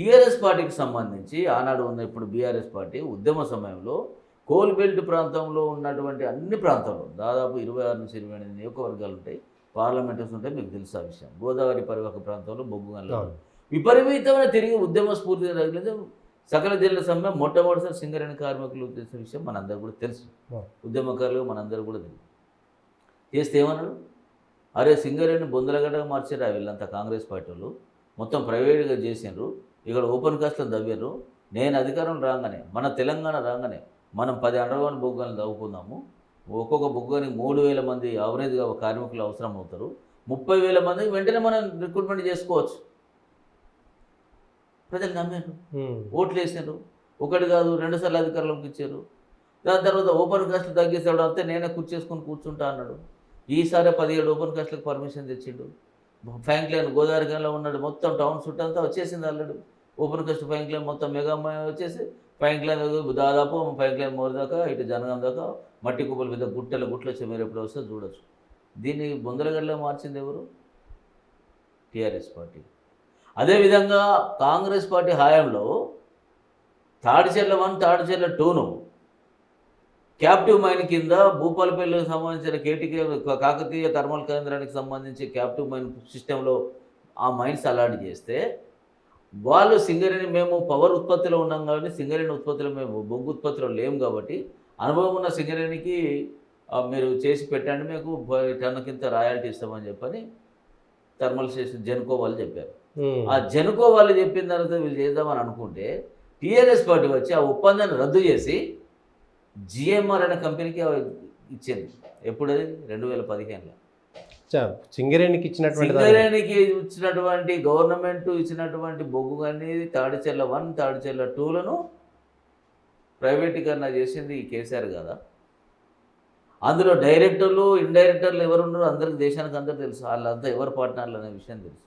TRS పార్టీకి సంబంధించి ఆనాడు ఉన్న ఇప్పుడు బీఆర్ఎస్ పార్టీ ఉద్యమ సమయంలో కోల్ బెల్ట్ ప్రాంతంలో ఉన్నటువంటి అన్ని ప్రాంతాల్లో దాదాపు 26 నుంచి 28 నియోజకవర్గాలు ఉంటాయి, పార్లమెంటరీస్ ఉంటాయి, మీకు తెలుసు ఆ విషయం. గోదావరి పరివాహక ప్రాంతంలో బొగ్గుగన్లు విపరీతమైన తిరిగి ఉద్యమ స్ఫూర్తిగా తగిలింది. సకల జిల్లా సమ్మె మొట్టమొదటిసారి సింగరేణి కార్మికులు చేసిన విషయం మనందరూ కూడా తెలుసు, ఉద్యమకారులు మనందరూ కూడా తెలుసు. చేస్తే ఏమన్నాడు, అరే సింగరేణి బొందలగడ్డగా మార్చారు వీళ్ళంతా కాంగ్రెస్ పార్టీ వాళ్ళు, మొత్తం ప్రైవేట్గా చేసిండ్రు, ఇక్కడ ఓపెన్ కాస్ట్లను తవ్వారు. నేను అధికారం రాగానే మన తెలంగాణ రాగానే మనం 10 అండర్గ్రౌండ్ బొగ్గులను తవ్వుకుందాము, ఒక్కొక్క బొగ్గునికి 3,000 మంది యావరేజ్గా కార్మికులు అవసరం అవుతారు, 30,000 మంది వెంటనే మనం రిక్రూట్మెంట్ చేసుకోవచ్చు. ప్రజలు నమ్మారు, ఓట్లు వేసారు. ఒకటి కాదు 2 సార్లు అధికారంలోకి ఇచ్చారు. దాని తర్వాత ఓపెన్ కాస్ట్లు తగ్గిస్తాడు అంతే, నేనే కూర్చేసుకొని కూర్చుంటా అన్నాడు. ఈసారి 17 ఓపెన్ కాస్ట్లకు పర్మిషన్ తెచ్చిండు. ఫ్యాంక్లైన్ గోదావరిలో ఉన్నాడు, మొత్తం టౌన్ చుట్టూ అంతా వచ్చేసింది ఆల్రెడీ. ఓపెన్ కాస్ట్ ఫ్యాంక్లైన్ మొత్తం మెగా వచ్చేసి ఫ్యాంక్లైన్ దాదాపు ఫ్యాంక్లైన్ మోర్ దాకా ఇటు జనగాం దాకా మట్టి కుప్పల మీద గుట్టలు వచ్చి మీరు ఎప్పుడు వస్తే చూడొచ్చు. దీన్ని బొందలగడ్డలో మార్చింది ఎవరు? TRS party. అదేవిధంగా కాంగ్రెస్ పార్టీ హయాంలో తాడిచెర్ల 1 తాడిచెర్ల 2ను క్యాప్టివ్ మైన్ కింద భూపాలపల్లికి సంబంధించిన కేటీకే కాకతీయ థర్మల్ కేంద్రానికి సంబంధించి క్యాప్టివ్ మైన్ సిస్టంలో ఆ మైన్స్ అలాట్ చేస్తే వాళ్ళు సింగరేణి మేము పవర్ ఉత్పత్తిలో ఉన్నాం కాబట్టి సింగరేణి ఉత్పత్తిలో మేము బొగ్గు ఉత్పత్తిలో లేము కాబట్టి అనుభవం ఉన్న సింగరేణికి మీరు చేసి పెట్టండి, మీకు టన్నుకింత రాయల్టీ ఇస్తామని చెప్పని థర్మల్ స్టేషన్ జెన్కో వాళ్ళు చెప్పారు. ఆ జెన్కో వాళ్ళు చెప్పిన తర్వాత వీళ్ళు చేద్దామని అనుకుంటే టీఆర్ఎస్ పార్టీ వచ్చి ఆ ఒప్పందాన్ని రద్దు చేసి జిఎంఆర్ అనే కంపెనీకి ఇచ్చింది. ఎప్పుడు అది 2015లో. సింగరేణికి ఇచ్చినటువంటి గవర్నమెంట్ ఇచ్చినటువంటి బొగ్గు అనేది తాడిచెర్ల 1 తాడిచెర్ల 2లను ప్రైవేటీకరణ చేసింది ఈ కేసీఆర్ కదా. అందులో డైరెక్టర్లు ఇండైరెక్టర్లు ఎవరు ఉన్నారో అందరికి దేశానికి అందరూ తెలుసు, వాళ్ళంతా ఎవరు పార్ట్నర్లు అనే విషయం తెలుసు.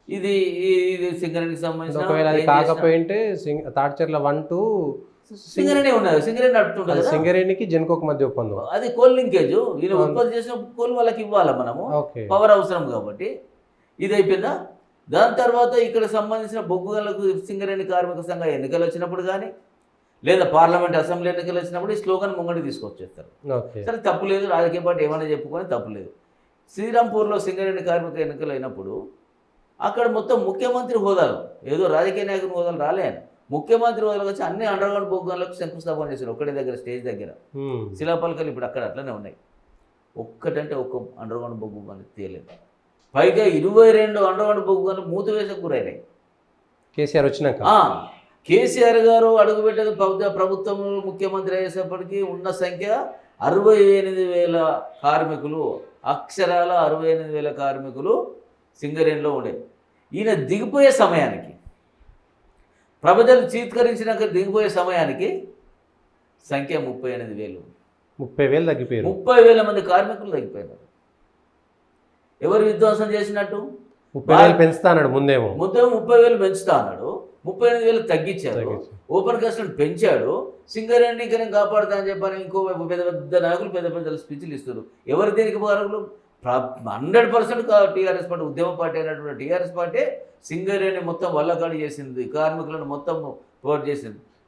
ఇది సింగరేణికి సంబంధించిన కాకపోయింటే తాడిచెర్ల 1 2 సింగరేణి ఉన్నది, సింగరేణి నడుపుతుంటారు. సింగరేణికి జెన్కోకు మధ్య ఒప్పందం, అది కోల్ లింకేజ్. వీళ్ళు ఉత్పత్తి చేసిన కోల్ వాళ్ళకి ఇవ్వాలి, మనము పవర్ అవసరం కాబట్టి. ఇది అయిపోయిందా. దాని తర్వాత ఇక్కడ సంబంధించిన బొగ్గుగలకు సింగరేణి కార్మిక సంఘ ఎన్నికలు వచ్చినప్పుడు కానీ లేదా పార్లమెంట్ అసెంబ్లీ ఎన్నికలు వచ్చినప్పుడు ఈ స్లోగన్ ముంగడి తీసుకొచ్చేస్తారు. సరే తప్పు లేదు, రాజకీయ పార్టీ ఏమైనా చెప్పుకొని తప్పు లేదు. శ్రీరాంపూర్లో సింగరేణి కార్మిక ఎన్నికలు అయినప్పుడు అక్కడ మొత్తం ముఖ్యమంత్రి హోదాలు, ఏదో రాజకీయ నాయకుని హోదాలు రాలే, ముఖ్యమంత్రి హోదాలకు వచ్చి అన్ని అండర్గ్రౌండ్ బొగ్గులకు శంకుస్థాపన చేశారు. ఒక్కడే దగ్గర స్టేజ్ దగ్గర శిలాపలకలు ఇప్పుడు అక్కడ అట్లనే ఉన్నాయి. ఒక్కటంటే ఒక్క అండర్గ్రౌండ్ బొగ్గు గని తీయలేదు. పైగా 22 అండర్గ్రౌండ్ బొగ్గు గనులు మూతవేసకు గురైనాయి. కేసీఆర్ వచ్చినాక కేసీఆర్ గారు అడుగుపెట్టేది ప్రభుత్వంలో ముఖ్యమంత్రి అయ్యేసప్పటికీ ఉన్న సంఖ్య 68,000 కార్మికులు, అక్షరాల 68,000 కార్మికులు సింగరేణిలో ఉండేది. ఈయన దిగిపోయే సమయానికి, ప్రజలు చీత్కరించినాక దిగిపోయే సమయానికి సంఖ్య 38,000. 30,000 తగ్గిపోయారు. 30,000 మంది కార్మికులు తగ్గిపోయినారు. ఎవరు విధ్వంసం చేసినట్టు? 30,000 పెంచుతా అన్నాడు ముందేమో 30,000 పెంచుతా అన్నాడు, 38,000 తగ్గించాడు. ఓపెన్ కాస్ట్లను పెంచాడు. సింగరేణికి కాపాడుతా అని చెప్పని ఇంకోవైపు పెద్ద పెద్ద నాయకులు పెద్ద పెద్ద స్పీచ్లు ఇస్తారు. ఎవరు దేనికి కారకులు? 100% టీఆర్ఎస్ పార్టీ, ఉద్యమ పార్టీ అయినటువంటి టీఆర్ఎస్ పార్టీ సింగరేణి మొత్తం వల్లకాడి చేసింది, కార్మికులను మొత్తం పోటు చేసింది.